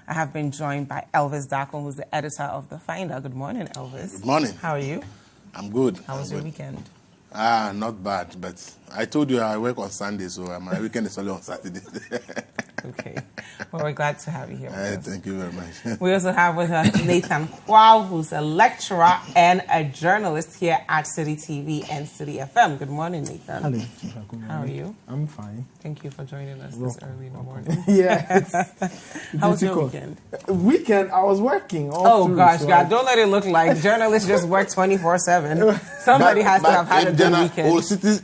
I have been joined by Elvis Darko, who's the editor of The Finder. Good morning, Elvis. Good morning. How are you? I'm good. How was your weekend? Not bad, but I told you I work on Sunday, so my weekend is only on Saturday. Okay. Well, we're glad to have you here. Thank you very much. We also have with us Nathan Quao, who's a lecturer and a journalist here at Citi TV and Citi FM. Good morning, Nathan. Hello. How are you? I'm fine. Thank you for joining us this early in the morning. Yes. How was your weekend? Weekend, I was working. Gosh, God, don't let it look like journalists just work 24/7. Somebody has to have had a good weekend. All Citi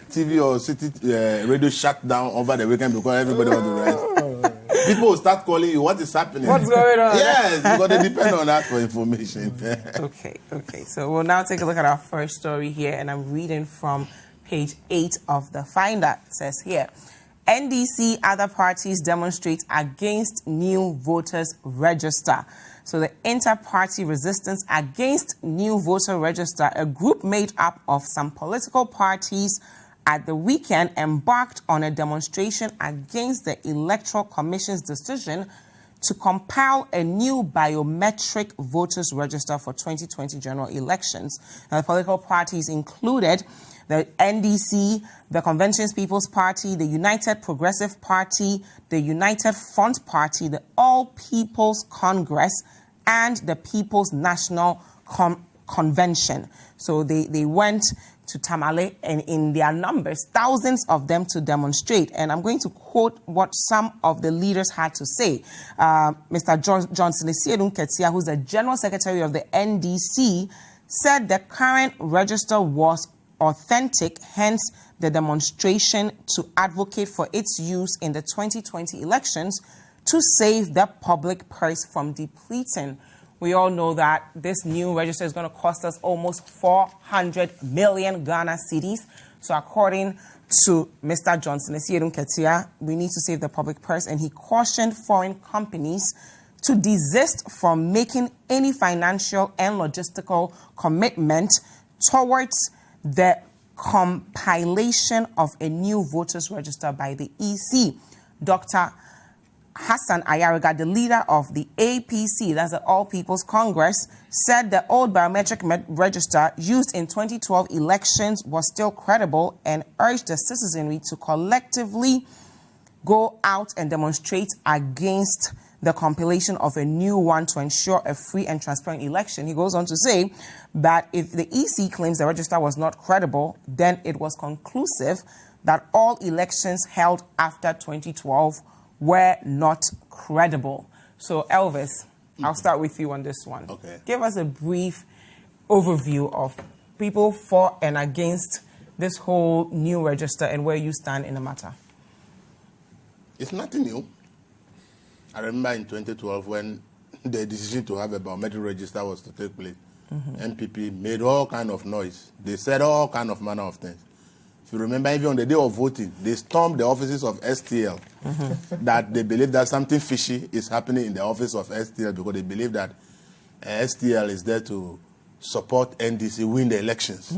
TV or Citi radio shut down over the weekend because everybody was to rest. People will start calling you, what is happening? What's going on? Yes, because they depend on that for information. Okay. So we'll now take a look at our first story here, and I'm reading from page 8 of The Finder. It says here, NDC, other parties demonstrate against new voters register. So the Inter-Party Resistance Against New Voter Register, a group made up of some political parties, at the weekend embarked on a demonstration against the Electoral Commission's decision to compile a new biometric voters register for 2020 general elections. Now, the political parties included the NDC, the Convention's People's Party, the United Progressive Party, the United Front Party, the All People's Congress, and the People's National Convention. So they went to Tamale, and in their numbers, thousands of them to demonstrate. And I'm going to quote what some of the leaders had to say. Mr. Johnson Ketia, who's the General Secretary of the NDC, said the current register was authentic, hence the demonstration to advocate for its use in the 2020 elections to save the public purse from depleting. We all know that this new register is going to cost us almost 400 million Ghana cedis. So according to Mr. Johnson Ketia, we need to save the public purse, and he cautioned foreign companies to desist from making any financial and logistical commitment towards the compilation of a new voters register by the EC. Dr. Hassan Ayariga, the leader of the APC, that's the All People's Congress, said the old biometric register used in 2012 elections was still credible and urged the citizenry to collectively go out and demonstrate against the compilation of a new one to ensure a free and transparent election. He goes on to say that if the EC claims the register was not credible, then it was conclusive that all elections held after 2012 were not credible. So, Elvis, I'll start with you on this one. Okay. Give us a brief overview of people for and against this whole new register and where you stand in the matter. It's nothing new. I remember in 2012 when the decision to have a biometric register was to take place, NPP made all kind of noise. They said all kind of manner of things. If you remember, even on the day of voting, they stormed the offices of STL that they believe that something fishy is happening in the office of STL because they believe that STL is there to support NDC win the elections.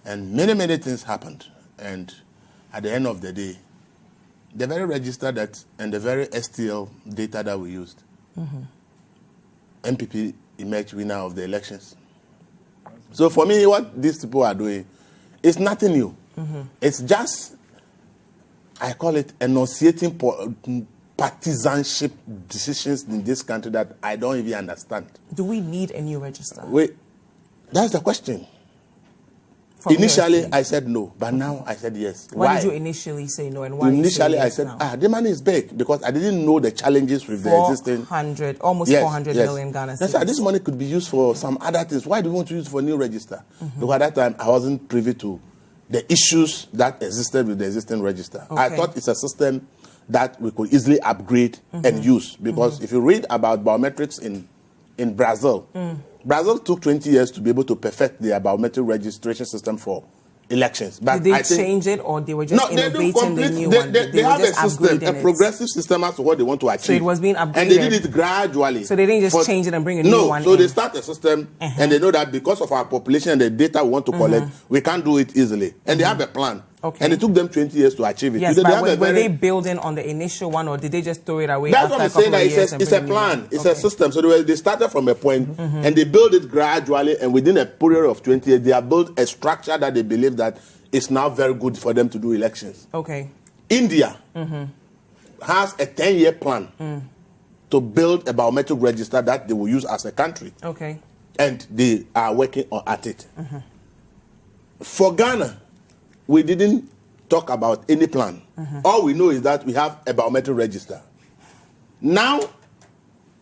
And many things happened. And at the end of the day, the very register that and the very STL data that we used, NPP emerged winner of the elections. So for me, what these people are doing is nothing new. It's just, I call it enunciating partisanship decisions in this country that I don't even understand. Do we need a new register? Wait, that's the question. Initially, I said no, but now I said yes. Why did you initially say no, and why? Initially, I said, the money is big because I didn't know the challenges with the existing 400 million Ghana cedis. Yes, this money could be used for some other things. Why do you want to use it for a new register? Because at that time, I wasn't privy to the issues that existed with the existing register. Okay. I thought it's a system that we could easily upgrade and use because if you read about biometrics in Brazil, Brazil took 20 years to be able to perfect their biometric registration system for elections. But did they change it, or they were just innovating the new one? They have a system, a progressive system as to what they want to achieve. So it was being upgraded. And they did it gradually. So they didn't just change it and bring a new one in. No, so they start a system, and they know that because of our population and the data we want to collect, we can't do it easily. And they have a plan. Okay. And it took them 20 years to achieve it. Yes, but were they building on the initial one, or did they just throw it away? That's what I'm saying. That it's a plan. It's a system. So they started from a point, and they built it gradually, and within a period of 20 years, they have built a structure that they believe that is now very good for them to do elections. Okay. India has a 10-year plan to build a biometric register that they will use as a country. Okay. And they are working at it. For Ghana, we didn't talk about any plan. All we know is that we have a biometric register. Now,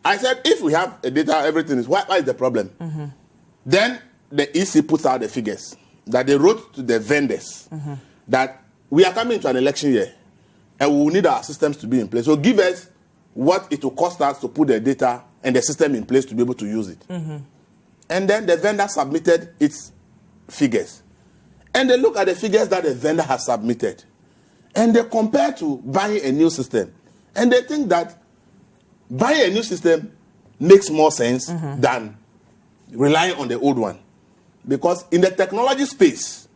I said, if we have a data, everything is, why is the problem? Then the EC puts out the figures that they wrote to the vendors that we are coming to an election year and we will need our systems to be in place. So give us what it will cost us to put the data and the system in place to be able to use it. And then the vendor submitted its figures. And they look at the figures that the vendor has submitted. And they compare to buying a new system. And they think that buying a new system makes more sense than relying on the old one. Because in the technology space,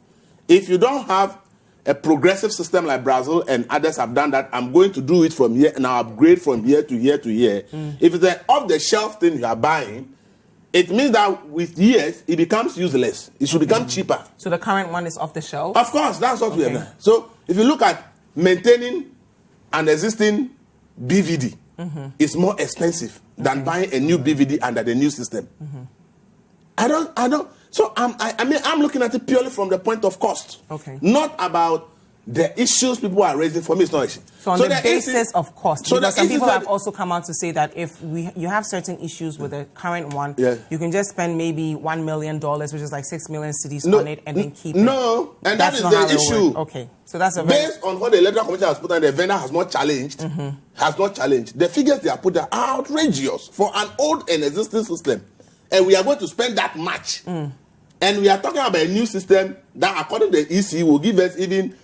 if you don't have a progressive system like Brazil and others have done that, I'm going to do it from here and I'll upgrade from here to here to here. If it's an off-the-shelf thing you are buying, it means that with years, it becomes useless. It should become cheaper. So the current one is off the shelf? Of course, that's what we have done. So if you look at maintaining an existing BVD, it's more expensive than buying a new BVD under the new system. So I'm looking at it purely from the point of cost. Not about the issues people are raising. For me, it's not issue. So on the basis of cost, because some people have also come out to say that if you have certain issues with the current one, you can just spend maybe $1 million, which is like 6 million cities on it, and then keep it. No, and that is the issue. Okay, so that's based on what the Electoral Commission has put on, the vendor has not challenged. The figures they have put are outrageous for an old and existing system, and we are going to spend that much. And we are talking about a new system that, according to the EC, will give us even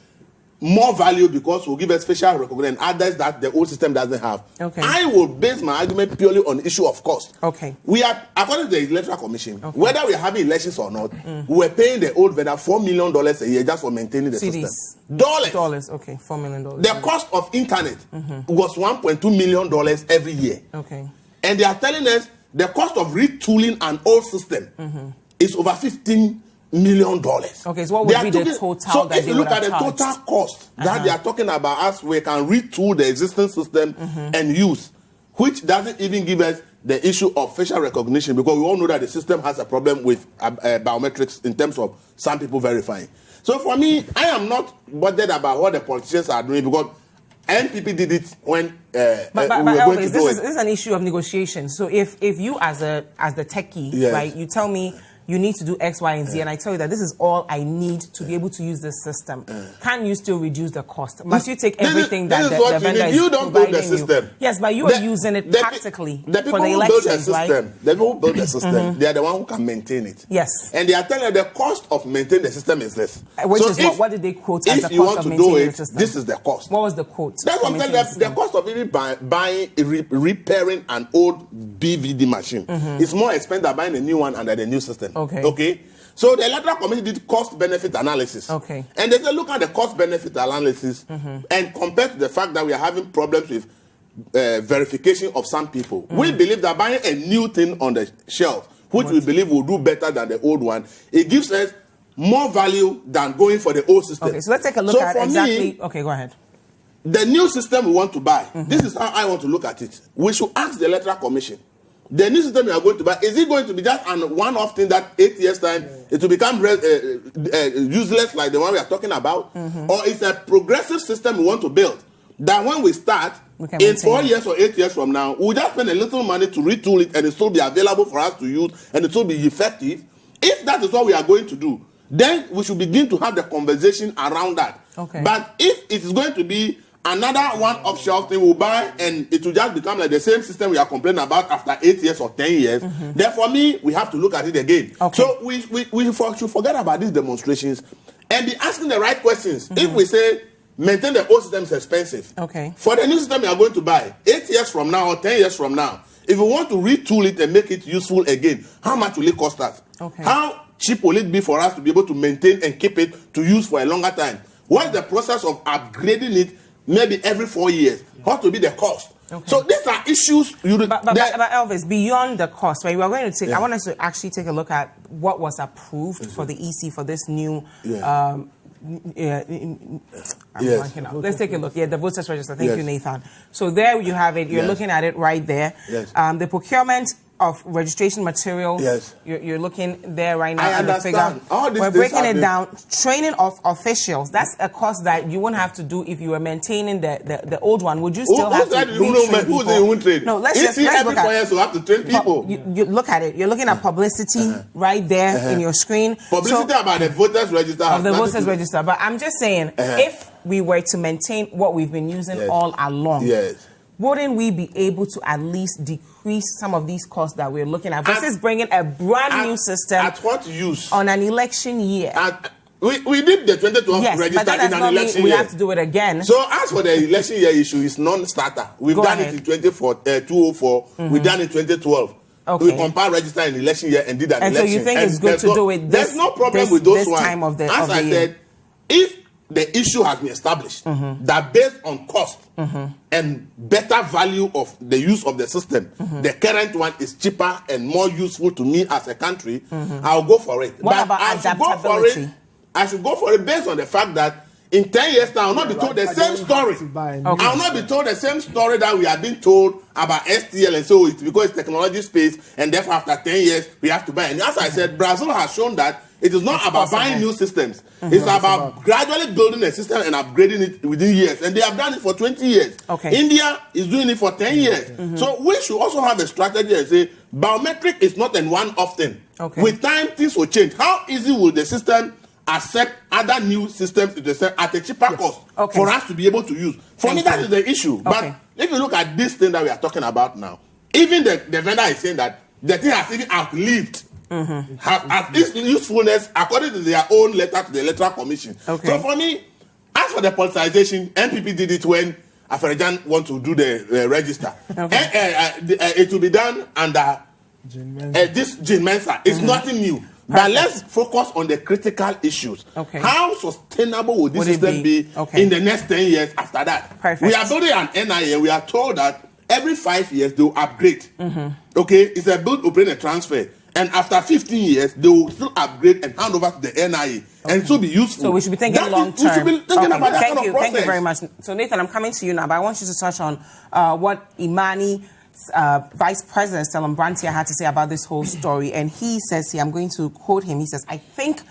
more value because will give us facial recognition and others that the old system doesn't have. I will base my argument purely on the issue of cost. We are, according to the Electoral Commission, whether we are having elections or not, we are paying the old vendor $4 million a year just for maintaining the system. Dollars, okay, $4 million. The cost of internet was $1.2 million every year. And they are telling us the cost of retooling an old system is over $15 million. Okay, so what would be the total? So if you look at the total cost that they are talking about, as we can retool the existing system and use, which doesn't even give us the issue of facial recognition, because we all know that the system has a problem with biometrics in terms of some people verifying. So for me, I am not bothered about what the politicians are doing, because NPP did it when but we were going to do it. This is an issue of negotiation. So if you as the techie, right, you tell me you need to do X, Y, and Z, and I tell you that this is all I need to be able to use this system. Can you still reduce the cost? Must you take everything that the vendor is you don't build the system. Yes, but you are using it practically for the elections, right? The people who build the system, they are the one who can maintain it. Yes. And they are telling you the cost of maintaining the system is this. Which is what did they quote as the cost of maintaining the system? This is the cost. What was the quote? That's what I'm telling you. The cost of even buying, repairing an old BVD machine is more expensive than buying a new one under the new system. Okay. So the Electoral Commission did cost-benefit analysis. And they said, look at the cost-benefit analysis and compare to the fact that we are having problems with verification of some people. We believe that buying a new thing on the shelf, which we believe will do better than the old one, it gives us more value than going for the old system. Okay, so let's take a look at exactly... Okay, go ahead. The new system we want to buy, this is how I want to look at it. We should ask the Electoral Commission, the new system we are going to buy, is it going to be just an one-off thing that 8 years' time it will become useless like the one we are talking about? Or it's a progressive system we want to build that when we start, in 4 years or 8 years from now, we'll just spend a little money to retool it and it will be available for us to use and it will be effective. If that is what we are going to do, then we should begin to have the conversation around that. But if it is going to be another one-off shelf thing we'll buy and it will just become like the same system we are complaining about after 8 years or 10 years, then for me, we have to look at it again. So we should forget about these demonstrations and be asking the right questions. If we say, maintain the old system is expensive, for the new system we are going to buy, 8 years from now or 10 years from now, if we want to retool it and make it useful again, how much will it cost us? How cheap will it be for us to be able to maintain and keep it to use for a longer time? What's the process of upgrading it maybe every 4 years? What will be the cost? Okay. So these are issues. But Elvis, beyond the cost, right? We are going to take. I want us to actually take a look at what was approved for the EC for this new. Let's take a look. The voters register. Thank you, Nathan. So there you have it. You're looking at it right there. The procurement of registration materials. You're looking there right now. I understand. We're breaking it down. Training of officials. That's a cost that you wouldn't have to do if you were maintaining the old one. Would you still have to retrain people? No, let's look at. So have to train people. You look at it. You're looking at publicity right there in your screen. Publicity about the voters register. Of the voters register. But I'm just saying, if we were to maintain what we've been using all along, wouldn't we be able to at least decrease some of these costs that we're looking at versus bringing a brand new system at what use on an election year? We did the 2012 register in an election year. We have to do it again. So as for the election year issue, it's non-starter. We've done it in 2004. We've done it in 2012. We compare register in election year and did an election. And so you think it's good to do it this There's no problem with those ones. Time of the As I said, if the issue has been established that based on cost and better value of the use of the system, the current one is cheaper and more useful to me as a country, I'll go for it. What about adaptability? I should go for it based on the fact that in 10 years now, I'll not be told the same story. I'll not be told the same story that we have been told about STL, and so it's because it's technology space, and therefore after 10 years, we have to buy. And as I said, Brazil has shown that it is not about buying new systems. It's about gradually building a system and upgrading it within years. And they have done it for 20 years. India is doing it for 10 years. So we should also have a strategy and say, biometric is not a one-off thing. With time, things will change. How easy will the system accept other new systems at a cheaper cost for us to be able to use? For me, that is the issue. But if you look at this thing that we are talking about now, even the vendor is saying that the thing has even outlived has its usefulness according to their own letter to the Electoral Commission. So for me, as for the politicization, NPP did it when Afarajan want to do the register. It will be done under this Jane Mensa. It's nothing new. But let's focus on the critical issues. How sustainable would this system be in the next 10 years after that? We are building an NIA. We are told that every 5 years they will upgrade. It's a build, operate, and transfer. And after 15 years, they will still upgrade and hand over to the NIA and so be useful. So we should be thinking long term. We should be thinking about that kind of process. Thank you very much. So Nathan, I'm coming to you now, but I want you to touch on what Imani, Vice President Selon Brantia, had to say about this whole story. And he says here, I'm going to quote him. He says, I think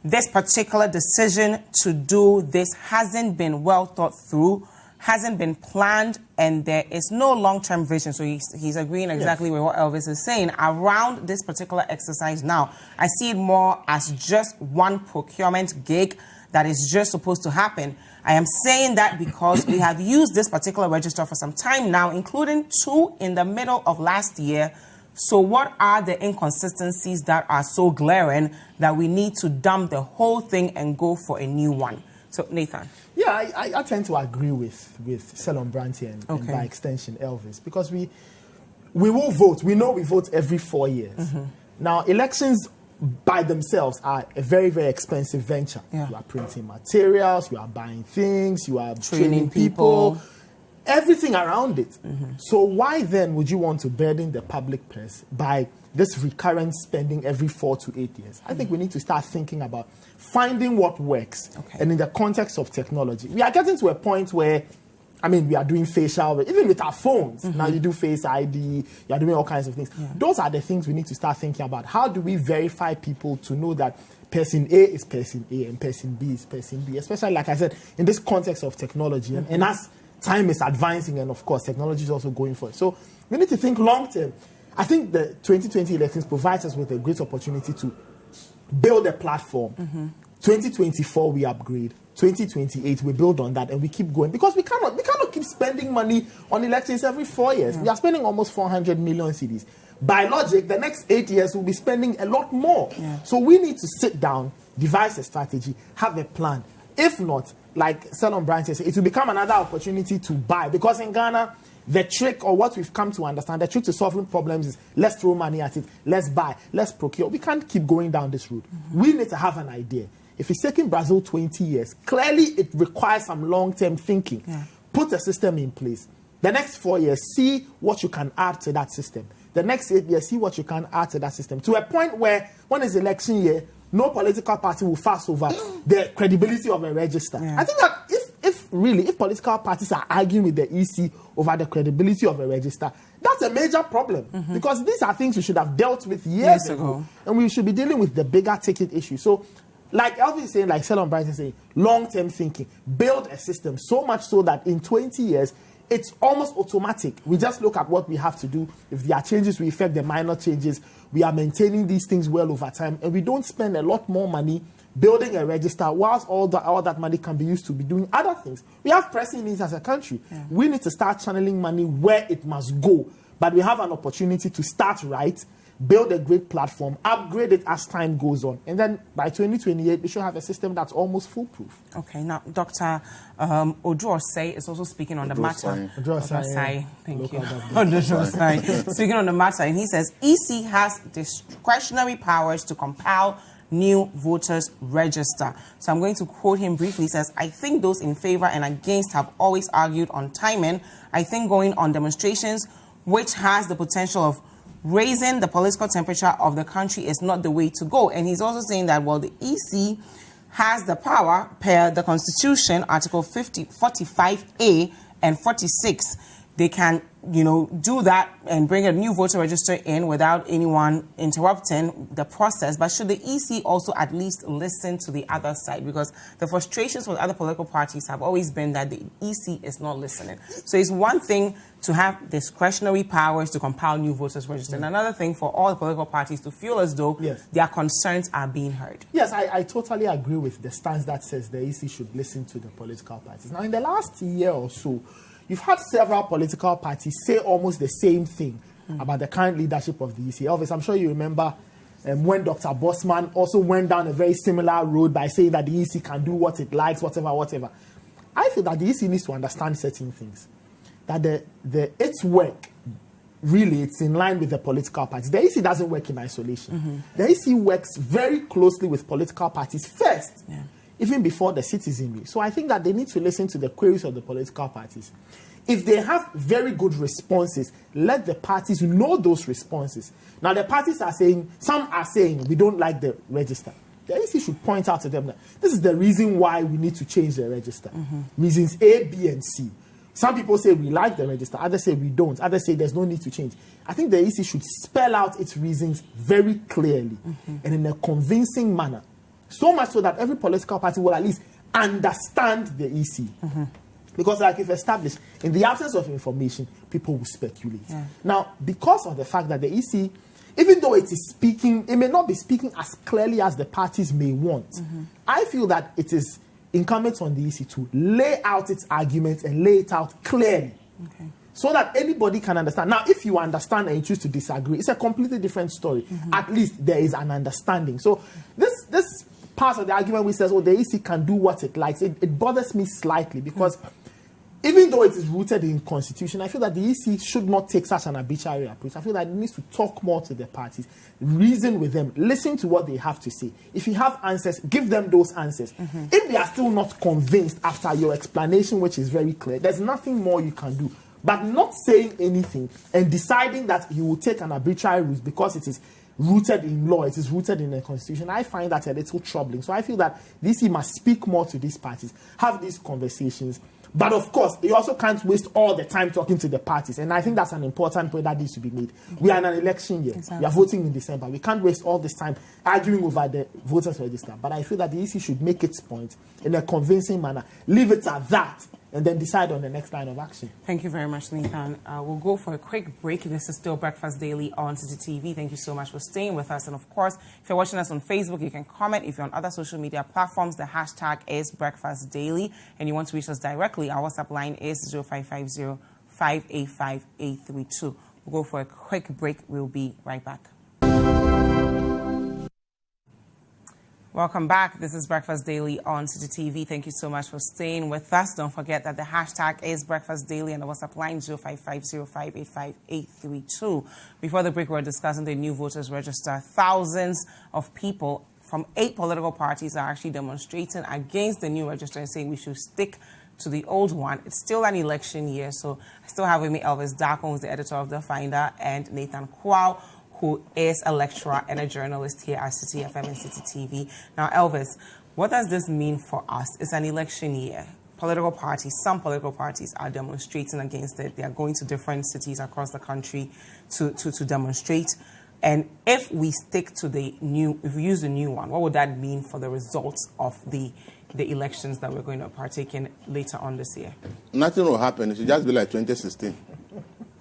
this particular decision to do this hasn't been well thought through, hasn't been planned, and there is no long-term vision. So he's agreeing exactly with what Elvis is saying around this particular exercise now. I see it more as just one procurement gig that is just supposed to happen. I am saying that because we have used this particular register for some time now, including 2 in the middle of last year. So what are the inconsistencies that are so glaring that we need to dump the whole thing and go for a new one? So, Nathan. Yeah, I tend to agree with Selon Brantia and by extension Elvis, because we will vote. We know we vote every 4 years. Now, elections by themselves are a very, very expensive venture. You are printing materials, you are buying things, you are training people, everything around it. So why then would you want to burden the public purse by this recurrent spending every 4 to 8 years? I think we need to start thinking about finding what works. And in the context of technology, we are getting to a point where, I mean, we are doing facial, even with our phones. Now you do Face ID, you are doing all kinds of things. Those are the things we need to start thinking about. How do we verify people to know that person A is person A and person B is person B? Especially, like I said, in this context of technology. And as time is advancing, and of course, technology is also going for it. So we need to think long term. I think the 2020 elections provides us with a great opportunity to build a platform. 2024 we upgrade. 2028 we build on that and we keep going, because we cannot keep spending money on elections every 4 years. We are spending almost 400 million cedis. By logic, the next 8 years we'll be spending a lot more. So we need to sit down, devise a strategy, have a plan. If not, like Selon Brantia said, it will become another opportunity to buy, because in Ghana, the trick, or what we've come to understand, the trick to solving problems is let's throw money at it, let's buy, let's procure. We can't keep going down this route. We need to have an idea. If it's taking Brazil 20 years, clearly it requires some long-term thinking. Yeah. Put a system in place. The next 4 years, see what you can add to that system. The next 8 years, see what you can add to that system. To a point where, when it's election year, no political party will fuss over the credibility of a register. Yeah. I think that if political parties are arguing with the EC over the credibility of a register, that's a major problem. Because these are things we should have dealt with years ago. And we should be dealing with the bigger ticket issue. So, like Elvis is saying, like Selon Brighton is saying, long-term thinking. Build a system so much so that in 20 years, it's almost automatic. We just look at what we have to do. If there are changes, we effect the minor changes. We are maintaining these things well over time. And we don't spend a lot more money building a register whilst all that money can be used to be doing other things. We have pressing needs as a country. Yeah. We need to start channeling money where it must go. But we have an opportunity to start right, build a great platform, upgrade it as time goes on. And then by 2028, we should have a system that's almost foolproof. Okay, now Dr. Oduosei is also speaking on the matter. Oduosei, thank you. Oduosei, speaking on the matter, and he says, EC has discretionary powers to compile new voters register. So I'm going to quote him briefly. He says, I think those in favor and against have always argued on timing. I think going on demonstrations, which has the potential of raising the political temperature of the country, is not the way to go. And he's also saying that, well, the EC has the power per the Constitution, Article 45A and 46. They can, do that and bring a new voter register in without anyone interrupting the process. But should the EC also at least listen to the other side? Because the frustrations with other political parties have always been that the EC is not listening. So it's one thing to have discretionary powers to compile new voters register, and another thing for all the political parties to feel as though their concerns are being heard. Yes, I totally agree with the stance that says the EC should listen to the political parties. Now, in the last year or so, you've had several political parties say almost the same thing about the current leadership of the EC. Elvis, I'm sure you remember when Dr. Bosman also went down a very similar road by saying that the EC can do what it likes, whatever. I feel that the EC needs to understand certain things. That its work, really, it's in line with the political parties. The EC doesn't work in isolation. The EC works very closely with political parties first. Yeah. Even before the citizenry. So I think that they need to listen to the queries of the political parties. If they have very good responses, let the parties know those responses. Now, the parties are saying, some are saying, we don't like the register. The EC should point out to them that this is the reason why we need to change the register. Reasons A, B, and C. Some people say we like the register, others say we don't, others say there's no need to change. I think the EC should spell out its reasons very clearly and in a convincing manner. So much so that every political party will at least understand the EC. Because like if established, in the absence of information, people will speculate. Yeah. Now, because of the fact that the EC, even though it is speaking, it may not be speaking as clearly as the parties may want. I feel that it is incumbent on the EC to lay out its arguments and lay it out clearly. So that anybody can understand. Now, if you understand and you choose to disagree, it's a completely different story. At least there is an understanding. So this part of the argument which says, oh, the EC can do what it likes, it bothers me slightly because even though it is rooted in Constitution, I feel that the EC should not take such an arbitrary approach. I feel that it needs to talk more to the parties, reason with them, listen to what they have to say. If you have answers, give them those answers. If they are still not convinced after your explanation, which is very clear, there's nothing more you can do. But not saying anything and deciding that you will take an arbitrary route because it is rooted in law, it is rooted in the Constitution, I find that a little troubling. So I feel that the EC must speak more to these parties, have these conversations. But of course, you also can't waste all the time talking to the parties. And I think that's an important point that needs to be made. We are in an election year. Exactly. We are voting in December. We can't waste all this time arguing over the voters register. But I feel that the EC should make its point in a convincing manner, leave it at that, and then decide on the next line of action. Thank you very much, Nathan. We'll go for a quick break. This is still Breakfast Daily on Citi TV. Thank you so much for staying with us. And of course, if you're watching us on Facebook, you can comment. If you're on other social media platforms, the hashtag is Breakfast Daily. And you want to reach us directly, our WhatsApp line is 0550-585-832. We'll go for a quick break. We'll be right back. Welcome back. This is Breakfast Daily on Citi TV. Thank you so much for staying with us. Don't forget that the hashtag is Breakfast Daily and the WhatsApp line 0550-585-832. Before the break, we were discussing the new voters register. Thousands of people from 8 political parties are actually demonstrating against the new register and saying we should stick to the old one. It's still an election year, so I still have with me Elvis Darko, who's the editor of The Finder, and Nathan Quao, who is a lecturer and a journalist here at Citi FM and Citi TV. Now, Elvis, what does this mean for us? It's an election year. Political parties, some political parties are demonstrating against it. They are going to different cities across the country to demonstrate. And if we stick to if we use the new one, what would that mean for the results of the elections that we're going to partake in later on this year? Nothing will happen. It should just be like 2016.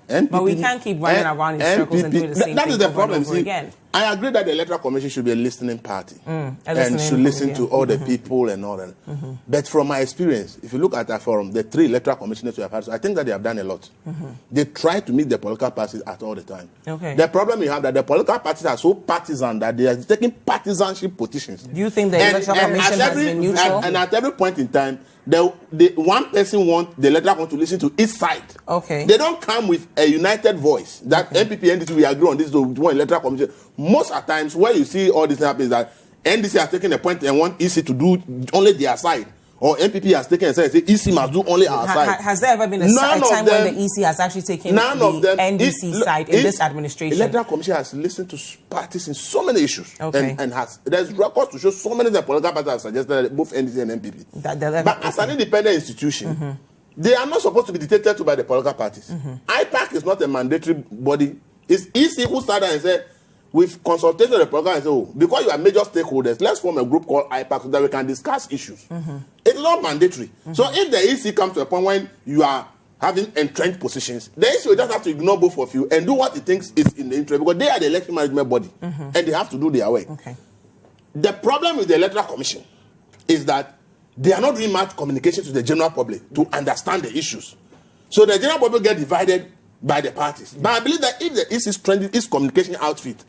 NPP, but we can't keep running around in circles and doing the same thing over and over again. I agree that the Electoral Commission should be a listening party and should listen to all the people and all that. But from my experience, if you look at that forum, the 3 Electoral Commissioners we have had, so I think that they have done a lot. They try to meet the political parties at all the time. The problem you have that the political parties are so partisan that they are taking partisanship positions. Do you think the Electoral Commission has been neutral? And at every point in time, the one person wants the Electoral Commission to listen to each side. They don't come with a united voice that NPP, NDC, we agree on this to one Electoral Commission. Most of the times, where you see all this happen is that NDC has taken a point and want EC to do only their side. Or NPP has taken a side and say EC must do only our side. Has there ever been a time when the EC has actually taken the NDC side in this administration? The Electoral Commission has listened to parties in so many issues. And there's records to show so many of the political parties have suggested both NDC and NPP. But as an independent institution, they are not supposed to be dictated to by the political parties. IPAC is not a mandatory body. It's EC who started and said, we've consulted the program and said, oh, because you are major stakeholders, let's form a group called IPAC so that we can discuss issues. It's not mandatory. So if the EC comes to a point when you are having entrenched positions, the EC will just have to ignore both of you and do what it thinks is in the interest, because they are the election management body and they have to do their work. The problem with the Electoral Commission is that they are not doing much communication to the general public to understand the issues. So the general public get divided by the parties. But I believe that if the EC strengthens its communication outfit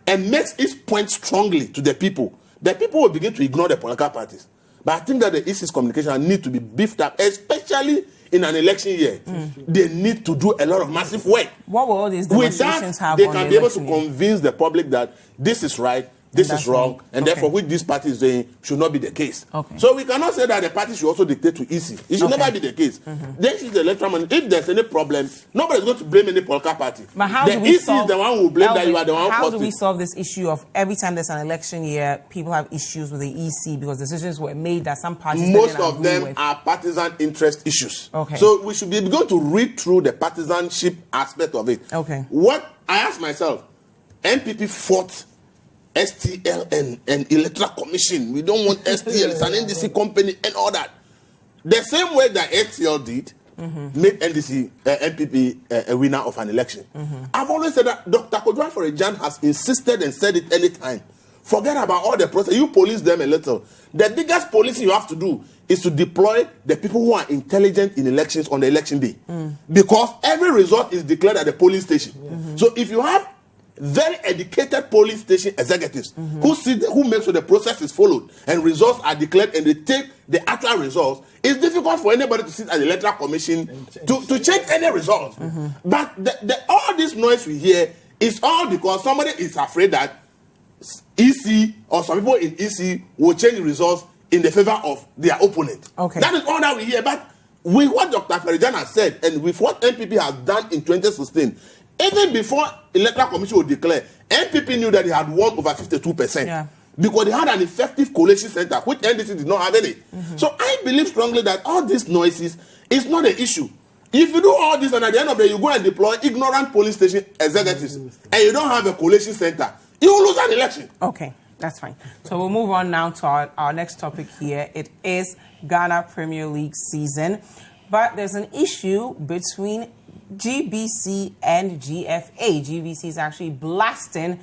and makes its point strongly to the people will begin to ignore the political parties. But I think that the EC's communication need to be beefed up, especially in an election year. They need to do a lot of massive work. What will all these demonstrations have they on can the be able to election year? convince the public that this is right, this is wrong, and therefore what this party is doing should not be the case. So we cannot say that the party should also dictate to EC. It should never be the case. This is the electoral money. If there's any problem, nobody is going to blame any political party. But how the do we EC is the one who will blame that you are the one who caused it. How do we solve this issue of every time there's an election year, people have issues with the EC because decisions were made that some parties most of them are partisan interest issues. So we should be going to read through the partisanship aspect of it. What I ask myself, NPP fought STL and Electoral Commission. We don't want STL. It's an NDC company and all that. The same way that STL did made NPP a winner of an election. I've always said that Dr. Kodwa Forejan has insisted and said it any time. Forget about all the process. You police them a little. The biggest policing you have to do is to deploy the people who are intelligent in elections on the election day. Because every result is declared at the polling station. So if you have very educated polling station executives who make sure the process is followed and results are declared and they take the actual results, it's difficult for anybody to sit at the Electoral Commission to change any results. But all this noise we hear is all because somebody is afraid that EC or some people in EC will change results in the favor of their opponent. That is all that we hear. But with what Dr. Ferijan has said and with what NPP has done in 2016, even before Electoral Commission would declare, NPP knew that they had won over 52%. Because they had an effective coalition center, which NDC did not have any. So I believe strongly that all these noises is not an issue. If you do all this and at the end of the day you go and deploy ignorant polling station executives and you don't have a coalition center, you will lose an election. That's fine. So we'll move on now to our next topic here. It is Ghana Premier League season. But there's an issue between GBC and GFA. GBC is actually blasting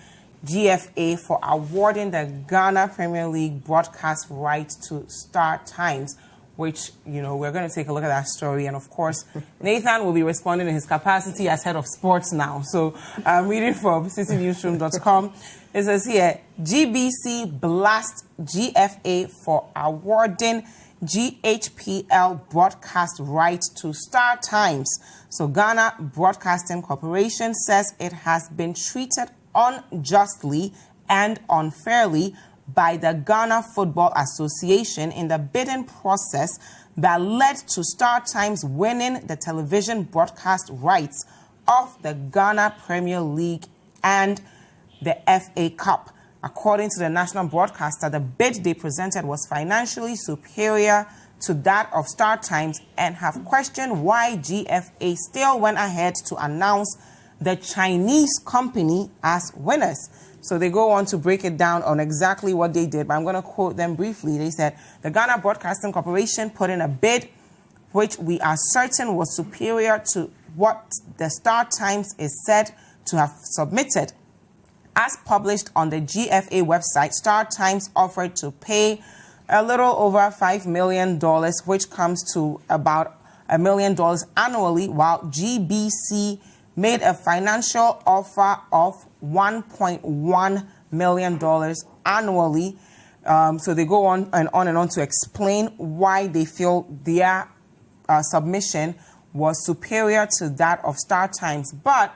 GFA for awarding the Ghana Premier League broadcast rights to Star Times, which, you know, we're going to take a look at that story. And, of course, Nathan will be responding in his capacity as head of sports now. So I'm reading from citynewsroom.com. It says here, GBC blasts GFA for awarding GHPL broadcast rights to Star Times. So Ghana Broadcasting Corporation says it has been treated unjustly and unfairly by the Ghana Football Association in the bidding process that led to Star Times winning the television broadcast rights of the Ghana Premier League and the FA Cup. According to the national broadcaster, the bid they presented was financially superior to that of Star Times and have questioned why GFA still went ahead to announce the Chinese company as winners. So they go on to break it down on exactly what they did, but I'm going to quote them briefly. They said, the Ghana Broadcasting Corporation put in a bid which we are certain was superior to what the Star Times is said to have submitted. As published on the GFA website, Star Times offered to pay a little over $5 million, which comes to about $1 million annually, while GBC made a financial offer of $1.1 million annually. So they go on and on to explain why they feel their submission was superior to that of Star Times. But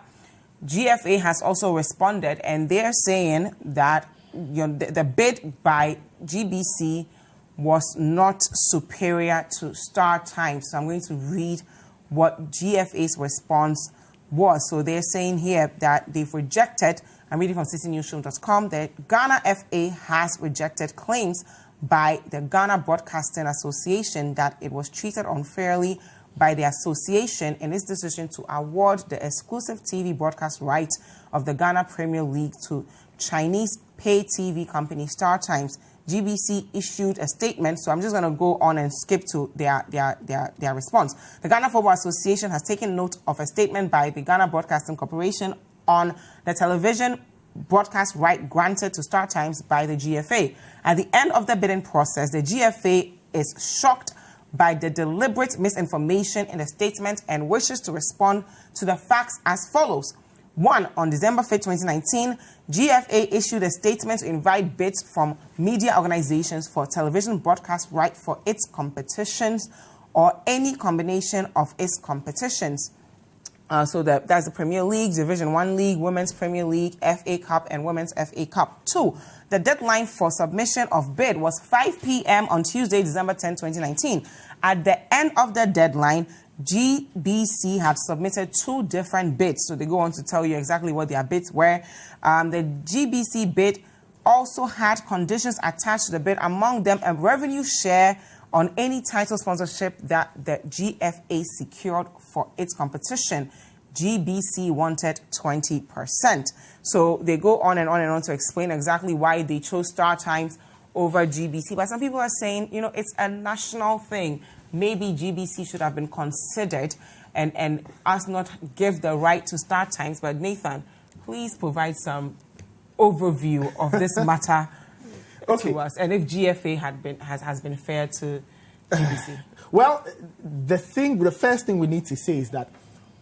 GFA has also responded, and they're saying that the bid by GBC was not superior to Star Times. So I'm going to read what GFA's response was. So they're saying here that they've rejected, I'm reading from citynewsroom.com, that Ghana FA has rejected claims by the Ghana Broadcasting Association that it was treated unfairly by the association in its decision to award the exclusive TV broadcast rights of the Ghana Premier League to Chinese pay TV company Star Times. GBC issued a statement, so I'm just going to go on and skip to their response. The Ghana Football Association has taken note of a statement by the Ghana Broadcasting Corporation on the television broadcast right granted to Star Times by the GFA. At the end of the bidding process, the GFA is shocked by the deliberate misinformation in the statement and wishes to respond to the facts as follows. 1. On December 5, 2019, GFA issued a statement to invite bids from media organizations for television broadcast right for its competitions or any combination of its competitions. So that's the Premier League, Division 1 League, Women's Premier League, FA Cup, and Women's FA Cup. 2. The deadline for submission of bid was 5 p.m. on Tuesday, December 10, 2019. At the end of the deadline, GBC had submitted 2 different bids. So they go on to tell you exactly what their bids were. The GBC bid also had conditions attached to the bid, among them a revenue share on any title sponsorship that the GFA secured for its competition. GBC wanted 20%. So they go on and on to explain exactly why they chose Star Times over GBC. But some people are saying, it's a national thing. Maybe GBC should have been considered and us not give the right to Star Times. But Nathan, please provide some overview of this matter to us, and if GFA has been fair to GBC. Well, the first thing we need to say is that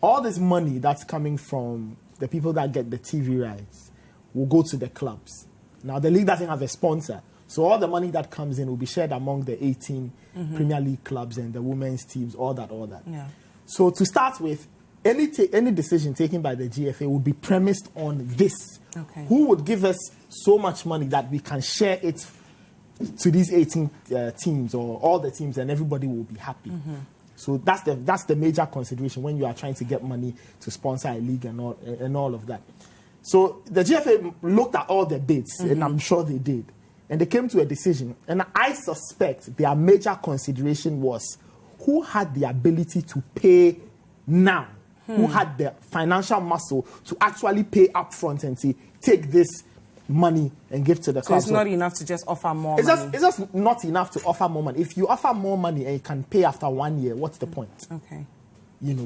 all this money that's coming from the people that get the TV rights will go to the clubs. Now, the league doesn't have a sponsor, so all the money that comes in will be shared among the 18 Premier League clubs and the women's teams, all that. Yeah. So to start with, any decision taken by the GFA would be premised on this. Okay. Who would give us so much money that we can share it to these 18 teams or all the teams, and everybody will be happy. So that's the major consideration when you are trying to get money to sponsor a league and all of that. So the GFA looked at all the bids, and I'm sure they did, and they came to a decision. And I suspect their major consideration was who had the ability to pay now, who had the financial muscle to actually pay upfront and say, take this money and give to the club. So it's not enough to just offer more money. It's just not enough to offer more money. If you offer more money and you can pay after 1 year, what's the point? Okay.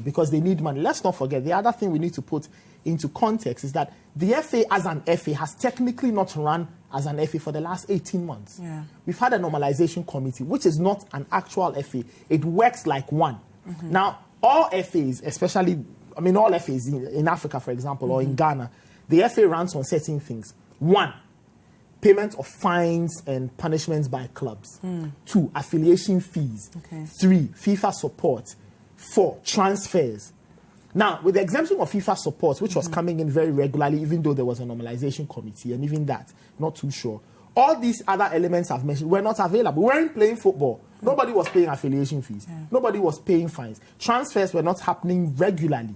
Because they need money. Let's not forget, the other thing we need to put into context is that the FA as an FA has technically not run as an FA for the last 18 months. Yeah. We've had a normalization committee, which is not an actual FA. It works like one. Now, all FAs, especially, all FAs in Africa, for example, or in Ghana, the FA runs on certain things. 1, payment of fines and punishments by clubs. 2, affiliation fees. 3, FIFA support. 4, transfers. Now, with the exemption of FIFA support, which was coming in very regularly, even though there was a normalization committee, and even that, not too sure, all these other elements I've mentioned were not available. We weren't playing football. Nobody was paying affiliation fees. Yeah. Nobody was paying fines. Transfers were not happening regularly.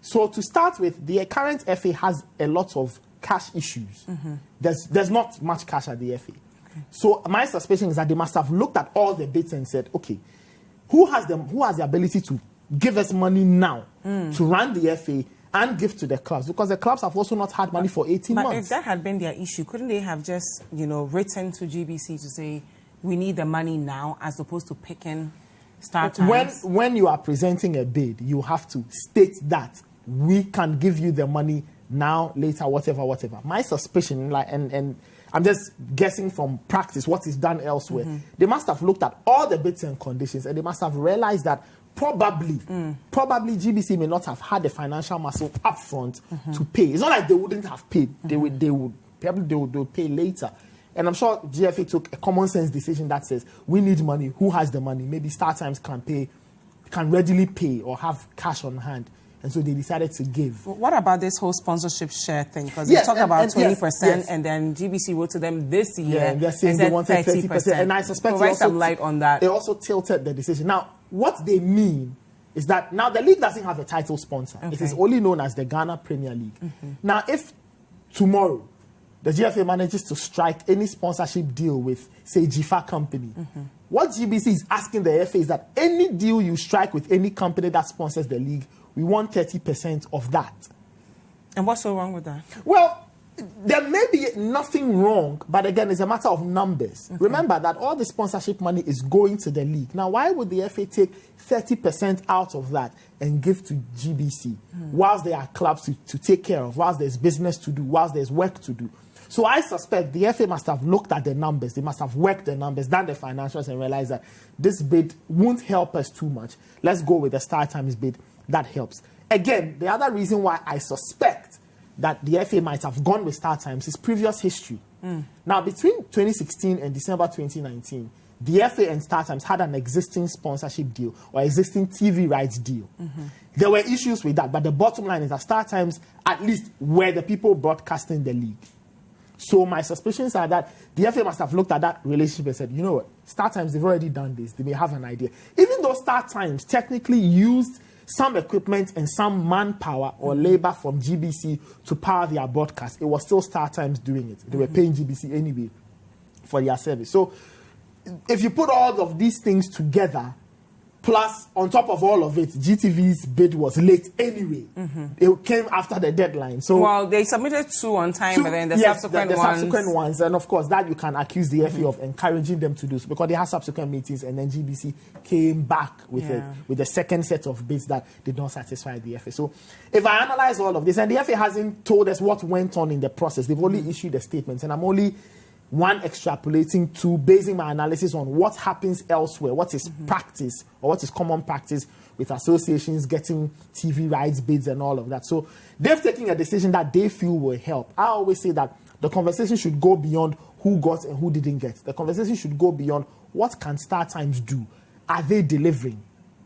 So to start with, the current FA has a lot of cash issues. There's not much cash at the FA. Okay. So my suspicion is that they must have looked at all the bits and said, okay, who has the ability to give us money now to run the FA and give to the clubs? Because the clubs have also not had money for 18 months. But if that had been their issue, couldn't they have just, written to GBC to say, we need the money now, as opposed to picking start times? When you are presenting a bid, you have to state that we can give you the money now, later, whatever. My suspicion, and I'm just guessing from practice what is done elsewhere, they must have looked at all the bits and conditions, and they must have realized that probably GBC may not have had the financial muscle up front to pay. It's not like they wouldn't have paid. They would pay later. And I'm sure GFA took a common sense decision that says, we need money. Who has the money? Maybe Star Times can readily pay or have cash on hand. And so they decided to give. What about this whole sponsorship share thing? Because they talk about 20%, and then GBC wrote to them this year. Yeah, and they're saying they wanted 30%. And I suspect provide some light on that. They also tilted the decision. Now, what they mean is that now the league doesn't have a title sponsor. Okay. It is only known as the Ghana Premier League. Now, if tomorrow the GFA manages to strike any sponsorship deal with, say, Dziffa Company, what GBC is asking the FA is that any deal you strike with any company that sponsors the league, we want 30% of that. And what's so wrong with that? Well, there may be nothing wrong, but again, it's a matter of numbers. Okay. Remember that all the sponsorship money is going to the league. Now, why would the FA take 30% out of that and give to GBC whilst there are clubs to take care of, whilst there's business to do, whilst there's work to do? So I suspect the FA must have looked at the numbers. They must have worked the numbers, done the financials, and realized that this bid won't help us too much. Let's go with the Star Times bid. That helps. Again, the other reason why I suspect that the FA might have gone with Star Times is previous history. Now, between 2016 and December 2019, the FA and Star Times had an existing sponsorship deal or existing TV rights deal. There were issues with that, but the bottom line is that Star Times at least were the people broadcasting the league. So my suspicions are that the FA must have looked at that relationship and said, you know what, Star Times, they've already done this. They may have an idea. Even though Star Times technically used some equipment and some manpower or labor from GBC to power their broadcast, it was still Star Times doing it. They were paying GBC anyway for their service. So if you put all of these things together, plus on top of all of it, GTV's bid was late anyway. It came after the deadline. So well, they submitted two on time, but then the subsequent ones, and of course that you can accuse the FA of encouraging them to do so, because they had subsequent meetings, and then GBC came back with a second set of bids that did not satisfy the FA. So if I analyze all of this, and the FA hasn't told us what went on in the process, they've only issued a statement, and I'm only extrapolating to basing my analysis on what happens elsewhere, what is practice or what is common practice with associations getting TV rights bids and all of that. So they've taken a decision that they feel will help. I always say that the conversation should go beyond who got and who didn't get. The conversation should go beyond what can Star Times do. Are they delivering?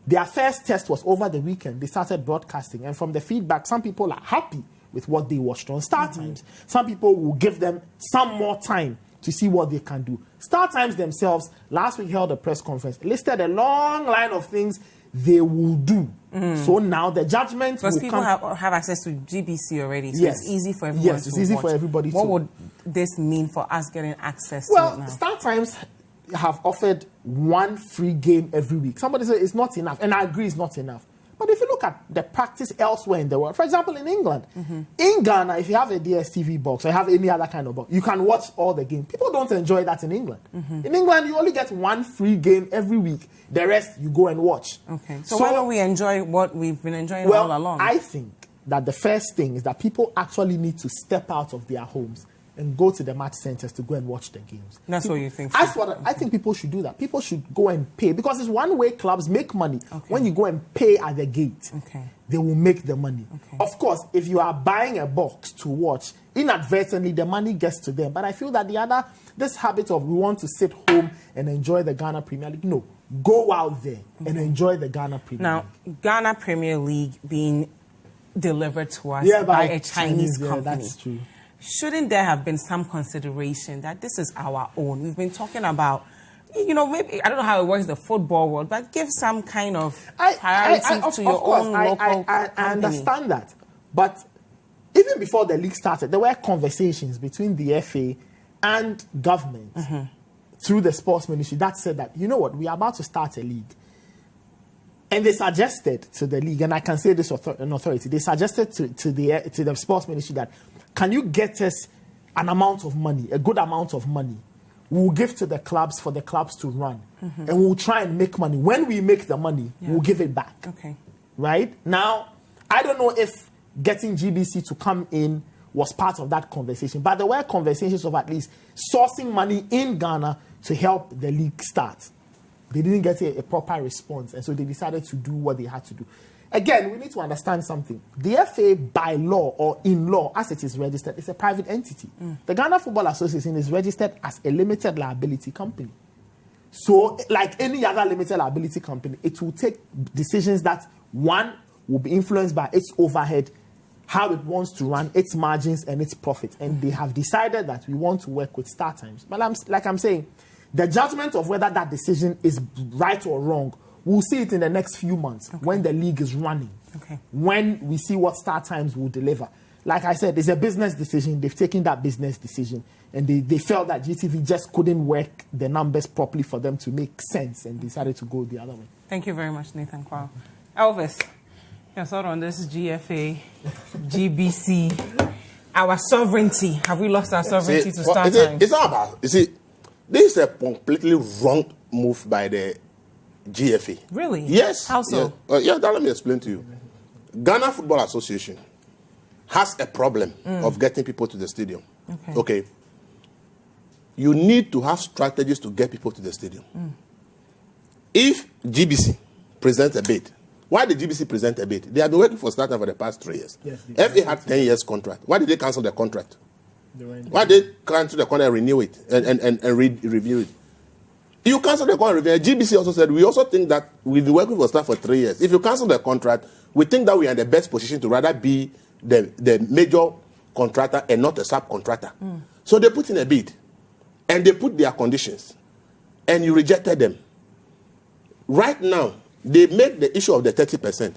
Their first test was over the weekend. They started broadcasting, and from the feedback, some people are happy with what they watched on Star Times. Some people will give them some more time to see what they can do. Star Times themselves last week held a press conference, listed a long line of things they will do. So now the judgment because people have access to GBC already, so it's easy for everyone. Yes, it's easy for everybody. What would this mean for us getting access to it now? Star Times have offered one free game every week. Somebody said it's not enough, and I agree it's not enough. But if you look at the practice elsewhere in the world, for example, in England, in Ghana, if you have a DSTV box or you have any other kind of box, you can watch all the games. People don't enjoy that in England. In England, you only get one free game every week. The rest, you go and watch. Okay. So why don't we enjoy what we've been enjoying all along? I think that the first thing is that people actually need to step out of their homes and go to the match centers to go and watch the games. That's what you think? That's what I think people should do that. People should go and pay, because it's one way clubs make money. When you go and pay at the gate, they will make the money. Of course, if you are buying a box to watch, inadvertently the money gets to them. But I feel that this habit of we want to sit home and enjoy the Ghana Premier League, no, go out there and enjoy the Ghana Premier League. Now, Ghana Premier League being delivered to us by a Chinese company. That's true. shouldn't there have been some consideration that this is our own? We've been talking about, maybe, I don't know how it works in the football world, but give some kind of priority to your own local company. I understand that. But even before the league started, there were conversations between the FA and government through the sports ministry that said that, you know what, we are about to start a league. And they suggested to the league, and I can say this in authority, they suggested to the sports ministry that, can you get us an amount of money, a good amount of money, we'll give to the clubs for the clubs to run. And we'll try and make money. When we make the money, we'll give it back. Okay. Right? Now, I don't know if getting GBC to come in was part of that conversation, but there were conversations of at least sourcing money in Ghana to help the league start. They didn't get a proper response, and so they decided to do what they had to do. Again, we need to understand something. The FA, by law or in law, as it is registered, is a private entity. The Ghana Football Association is registered as a limited liability company. So, like any other limited liability company, it will take decisions that, one, will be influenced by its overhead, how it wants to run, its margins, and its profit. And they have decided that we want to work with StarTimes. But I'm saying, the judgment of whether that decision is right or wrong, we'll see it in the next few months when the league is running. When we see what StarTimes will deliver. Like I said, it's a business decision. They've taken that business decision, and they felt that GTV just couldn't work the numbers properly for them to make sense, and decided to go the other way. Thank you very much, Nathan Quao. Elvis, your thought on this GFA, GBC, our sovereignty. Have we lost our sovereignty to StarTimes? It's not about, this is a completely wrong move by the GFA. Really? Yes. How so? Yes. Let me explain to you. Ghana Football Association has a problem of getting people to the stadium. Okay. You need to have strategies to get people to the stadium. If GBC presents a bid, why did GBC present a bid? They have been working for StarTimes for the past 3 years. Yes, FA had 10 years contract. Why did they cancel the contract? Why did they cancel the contract and renew it and review it? You cancel the contract. GBC also said, we also think that we've been working for staff for 3 years. If you cancel the contract, we think that we are in the best position to rather be the major contractor and not a subcontractor. So they put in a bid, and they put their conditions, and you rejected them. Right now, they made the issue of the 30%.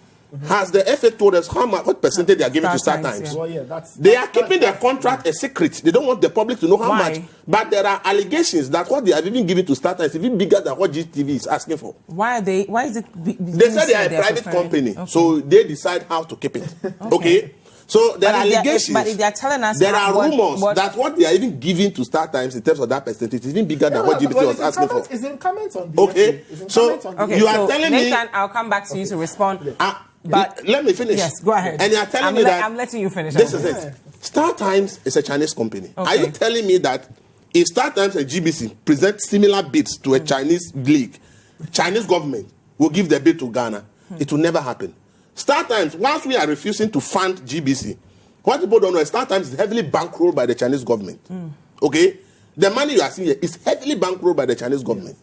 Has the FA told us what percentage they are giving to StarTimes? Well, yeah, they are keeping their contract a secret. They don't want the public to know how much. But there are allegations that what they have even given to StarTimes is even bigger than what GTV is asking for. Why is it? They said they are a private company, so they decide how to keep it. Okay? So there are allegations. But if they are telling us, there are rumors that what they are even giving to StarTimes in terms of that percentage is even bigger than what GBC was asking for. It's in comments on the okay? So you are telling me. Nathan, I'll come back to you to respond. But let me finish. Yes, go ahead. And you are telling me that I'm letting you finish. This is it. StarTimes is a Chinese company. Are you telling me that if StarTimes and GBC present similar bids to a Chinese league, Chinese government will give the bid to Ghana? It will never happen. StarTimes, once we are refusing to fund GBC, what people don't know is StarTimes is heavily bankrolled by the Chinese government. Okay? The money you are seeing here is heavily bankrolled by the Chinese government.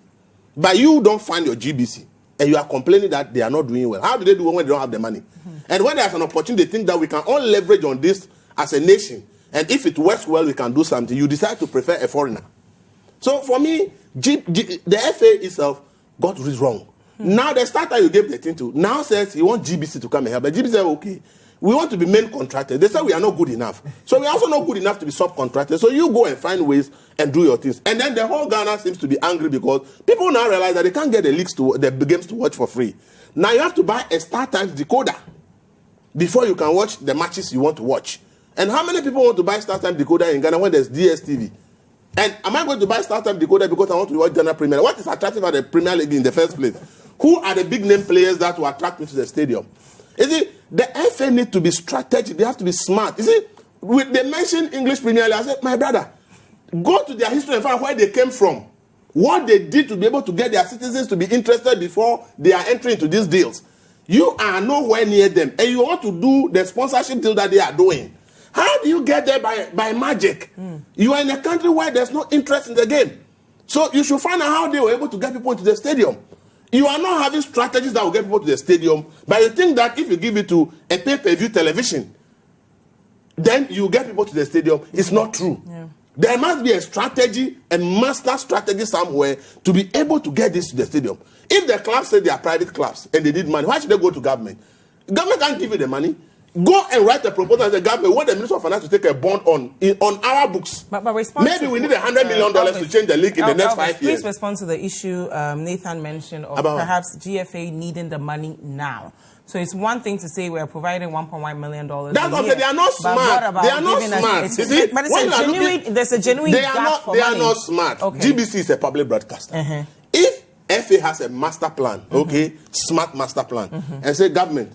But you don't fund your GBC, and you are complaining that they are not doing well. How do they do when they don't have the money? And when there's an opportunity, they think that we can all leverage on this as a nation, and if it works well, we can do something. You decide to prefer a foreigner. So for me, the FA itself got this wrong. Now the starter you gave the thing to now says he wants GBC to come and help. But GBC said, okay, we want to be main contractors. They said we are not good enough. So we are also not good enough to be subcontractors. So you go and find ways and do your things. And then the whole Ghana seems to be angry because people now realize that they can't get the games to watch for free. Now you have to buy a StarTimes decoder before you can watch the matches you want to watch. And how many people want to buy StarTimes decoder in Ghana when there's DSTV? And am I going to buy StarTimes decoder because I want to watch Ghana Premier League? What is attractive at the Premier League in the first place? Who are the big name players that will attract me to the stadium? You see, the FA need to be strategic. They have to be smart. You see, they mention English Premier League. I said, my brother, go to their history and find where they came from. What they did to be able to get their citizens to be interested before they are entering into these deals. You are nowhere near them. And you want to do the sponsorship deal that they are doing. How do you get there by magic? You are in a country where there's no interest in the game. So you should find out how they were able to get people into the stadium. You are not having strategies that will get people to the stadium, but you think that if you give it to a pay-per-view television, then you get people to the stadium. It's not true. Yeah. There must be a strategy, a master strategy somewhere to be able to get this to the stadium. If the clubs say they are private clubs and they need money, why should they go to government? Government can't give you the money. Go and write a proposal as a government. Want the Minister of Finance to take a bond on our books. But maybe we need $100 million to change the league in the next 5 years. Please respond to the issue Nathan mentioned of perhaps GFA needing the money now. So it's one thing to say we're providing $1.1 million. That's what they are not smart. They are not smart. But there's a genuine gap for money. They are not smart. Okay. GBC is a public broadcaster. If FA has a master plan, smart master plan, and say government,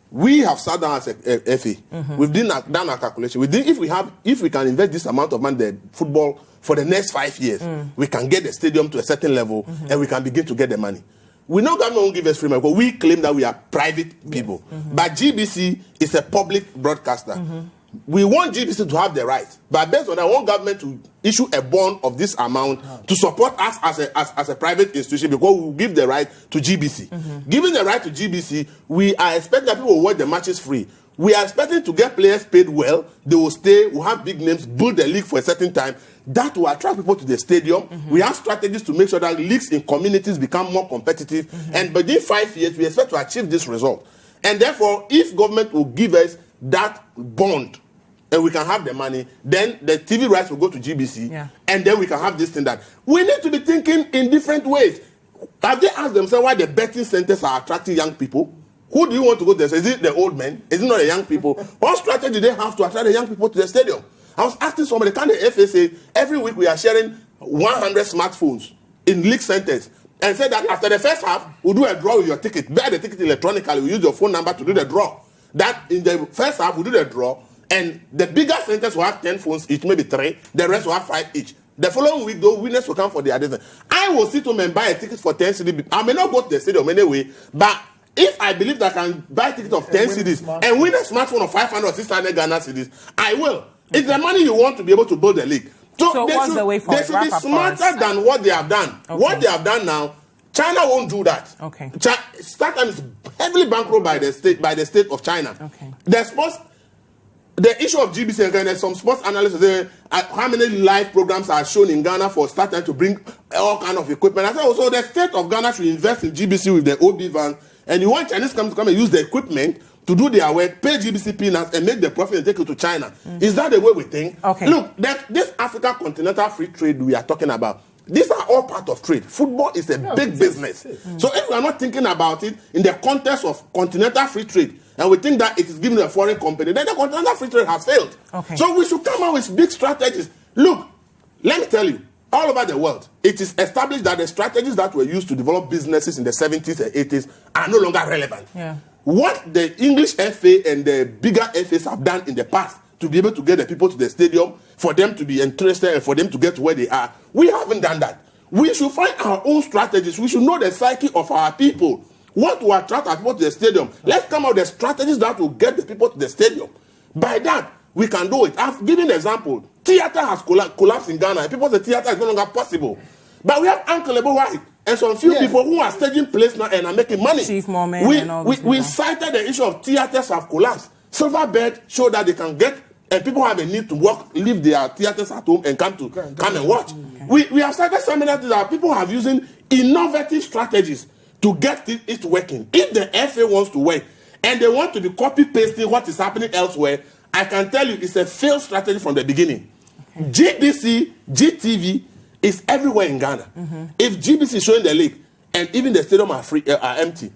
we have sat down as a FA. We've done our calculation. If we can invest this amount of money in football for the next 5 years, we can get the stadium to a certain level, and we can begin to get the money. We know government won't give us free money, but we claim that we are private people. But GBC is a public broadcaster. We want GBC to have the right, but based on that, I want government to issue a bond of this amount to support us as a private institution, because we will give the right to GBC. Giving the right to GBC, we are expecting that people will watch the matches free. We are expecting to get players paid well. They will stay, will have big names, build the league for a certain time. That will attract people to the stadium. We have strategies to make sure that leagues in communities become more competitive. And within 5 years, we expect to achieve this result. And therefore, if government will give us that bond, and we can have the money, then the TV rights will go to GBC, and then we can have this thing that we need to be thinking in different ways. Have they asked themselves why the betting centers are attracting young people? Who do you want to go there? Is it the old men? Is it not the young people? What strategy do they have to attract the young people to the stadium? I was asking somebody, can the FA say every week we are sharing 100 smartphones in league centers, and say that after the first half, we'll do a draw with your ticket. Buy the ticket electronically, we use your phone number to do the draw. That in the first half, we'll do the draw, and the bigger centers will have 10 phones each, maybe 3. The rest will have 5 each. The following week, though, winners will come for the addition. I will sit home and buy a ticket for 10 cedis. I may not go to the stadium anyway, but if I believe that I can buy a ticket of 10 cedis and win a smartphone of 500 or 600 Ghana cedis, I will. It's the money you want to be able to build the league. So what's the way forward? They should be smarter than what they have done. Okay. What they have done now, China won't do that. Okay. StarTimes is heavily bankrolled by the state of China. Okay. The issue of GBC, again, there's some sports analysts say how many live programs are shown in Ghana for StarTimes to bring all kind of equipment. I said also the state of Ghana should invest in GBC with the OB van, and you want Chinese companies to come and use the equipment to do their work, pay GBC peanuts, and make the profit and take it to China. Is that the way we think? Okay. Look, this Africa continental free trade we are talking about, these are all part of trade. Football is a big business. So if we are not thinking about it in the context of continental free trade, and we think that it is given to a foreign company, then the continental free trade has failed. Okay. So we should come out with big strategies. Look, let me tell you, all over the world, it is established that the strategies that were used to develop businesses in the 70s and 80s are no longer relevant. Yeah. What the English FA and the bigger FAs have done in the past to be able to get the people to the stadium, for them to be interested and for them to get where they are, we haven't done that. We should find our own strategies. We should know the psyche of our people. What will attract our people to the stadium? Let's come out with the strategies that will get the people to the stadium. By that, we can do it. I've given an example. Theater has collapsed in Ghana. People say theater is no longer possible. But we have Uncle Ebo White and some few people who are staging plays now and are making money. Chief Moment and all we cited the issue of theaters have collapsed. Silverbird showed that they can get, and people have a need to work, leave their theaters at home and come and watch. Okay. We have started seminars that people have using innovative strategies to get it working. If the FA wants to work and they want to be copy-pasting what is happening elsewhere, I can tell you it's a failed strategy from the beginning. Okay. GBC, GTV is everywhere in Ghana. If GBC is showing the league and even the stadium are empty,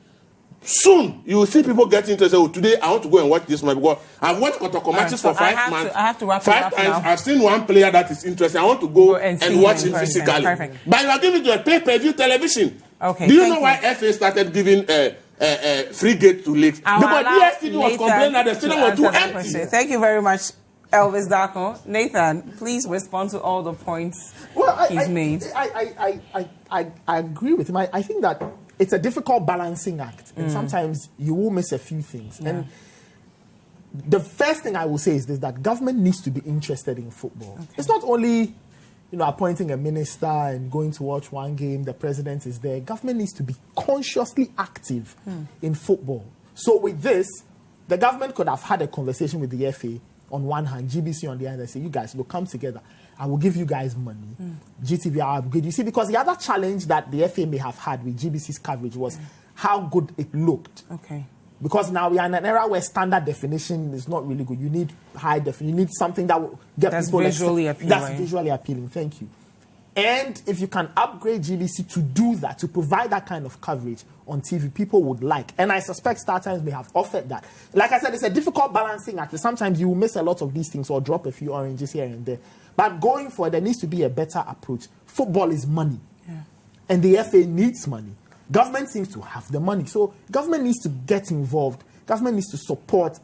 soon you will see people getting interested. Oh, today I want to go and watch this match because I've watched Kotoko matches for 5 months. I have to wrap 5 times. Now. I've seen one player that is interesting. I want to go and watch him physically. Perfect. But you are giving it to a pay-per-view television. Okay. Do you know why FA started giving free gate to leagues? Because DSTV was complaining that the stadium was too empty. Thank you very much, Elvis Darko. Nathan, please respond to all the points he's made. I agree with him. I think that it's a difficult balancing act, and sometimes you will miss a few things. Yeah. And the first thing I will say is this: that government needs to be interested in football. Okay. It's not only appointing a minister and going to watch one game, the president is there. Government needs to be consciously active in football. So with this, the government could have had a conversation with the FA on one hand, GBC on the other, say, you guys will come together. I will give you guys money. GTV, I'll upgrade. You see, because the other challenge that the FA may have had with GBC's coverage was how good it looked. Okay. Because now we are in an era where standard definition is not really good. You need high definition. You need something that will get people visually appealing. That's visually appealing. Thank you. And if you can upgrade GBC to do that, to provide that kind of coverage on TV, people would like. And I suspect StarTimes may have offered that. Like I said, it's a difficult balancing act. Sometimes you will miss a lot of these things or drop a few oranges here and there. But going forward, there needs to be a better approach. Football is money. Yeah. And the FA needs money. Government seems to have the money. So government needs to get involved. Government needs to support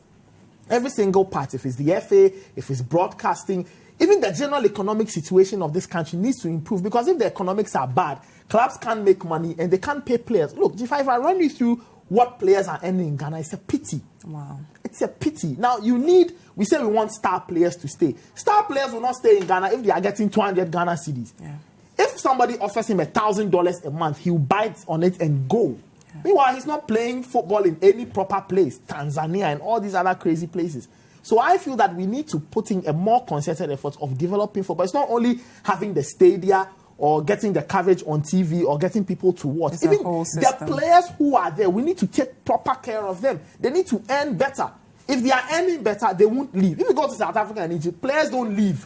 every single part. If it's the FA, if it's broadcasting, even the general economic situation of this country needs to improve, because if the economics are bad, clubs can't make money and they can't pay players. Look, if I run you through what players are earning in Ghana, it's a pity. Wow. It's a pity. Now, we say we want star players to stay. Star players will not stay in Ghana if they are getting 200 Ghana cedis. Yeah. If somebody offers him $1,000 a month, he'll bite on it and go. Yeah. Meanwhile, he's not playing football in any proper place, Tanzania and all these other crazy places. So I feel that we need to put in a more concerted effort of developing football. It's not only having the stadia or getting the coverage on TV or getting people to watch. It's even a whole system. the players who are there, we need to take proper care of them. They need to earn better. If they are earning better, they won't leave. If you go to South Africa and Egypt, players don't leave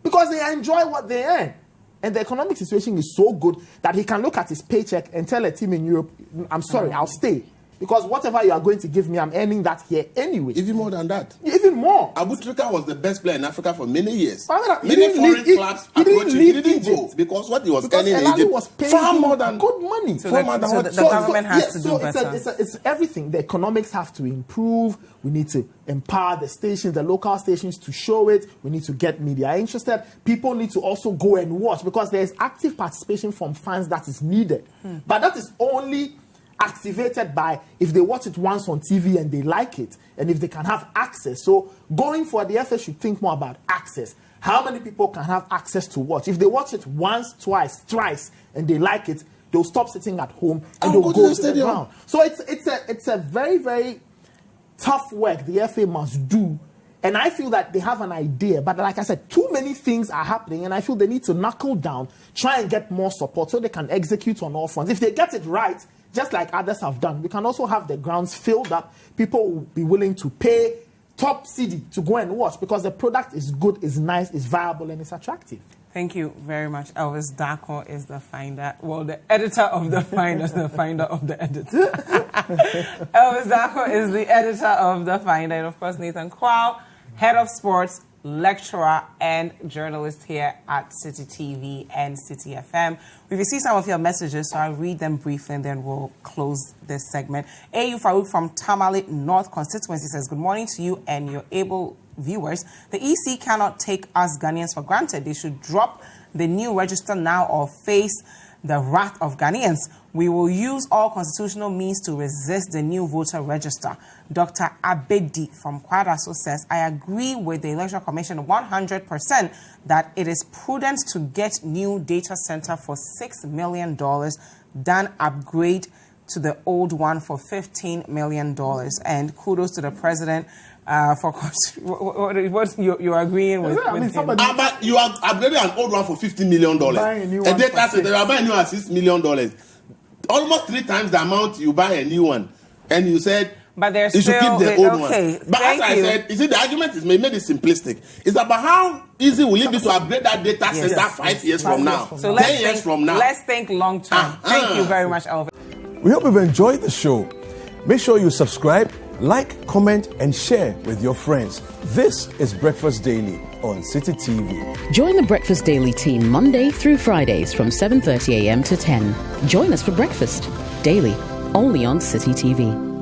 because they enjoy what they earn. And the economic situation is so good that he can look at his paycheck and tell a team in Europe, I'm sorry, I'll stay. Because whatever you are going to give me, I'm earning that here anyway. Even more than that. Even more. Abu Trika was the best player in Africa for many years. Many foreign clubs approached him. He didn't go because what he was earning in Egypt was far more than good money. So the government has to do better. It's everything. The economics have to improve. We need to empower the stations, the local stations to show it. We need to get media interested. People need to also go and watch because there is active participation from fans that is needed. But that is only activated by if they watch it once on TV and they like it, and if they can have access. So going forward, the FA should think more about access. How many people can have access to watch? If they watch it once, twice, thrice, and they like it, they'll stop sitting at home and they'll go to the ground. So it's a very, very tough work the FA must do. And I feel that they have an idea, but like I said, too many things are happening, and I feel they need to knuckle down, try and get more support so they can execute on all fronts. If they get it right, just like others have done, we can also have the grounds filled up. People will be willing to pay top CD to go and watch because the product is good, is nice, is viable, and it's attractive. Thank you very much. Elvis Darko is the finder. Well, the editor of the finder, the finder of the editor. Elvis Darko is the editor of the finder. And of course, Nathan Quao, head of sports, lecturer and journalist here at Citi TV and Citi FM. We've received some of your messages, so I'll read them briefly and then we'll close this segment. A.U. Farouk from Tamale North constituency says, good morning to you and your able viewers. The EC cannot take us Ghanaians for granted. They should drop the new register now or face the wrath of Ghanaians. We will use all constitutional means to resist the new voter register. Dr. Abedi from Kwadaso says, I agree with the Electoral Commission 100% that it is prudent to get new data center for $6 million than upgrade to the old one for $15 million. And kudos to the president for what you're agreeing with. But you are upgrading an old one for $15 million. A data center, you are buying a new one at $6 million. Almost 3 times the amount you buy a new one. And you said, but there's you should keep the old okay, one. But as I said, you see, the argument is made it simplistic. It's about how easy will it be to upgrade that data center 5 years from now, 10 years from now. Let's think long term. Thank you very much, Elvis. We hope you've enjoyed the show. Make sure you subscribe, like, comment, and share with your friends. This is Breakfast Daily on Citi TV. Join the Breakfast Daily team Monday through Fridays from 7:30 a.m. to 10. Join us for breakfast daily, only on Citi TV.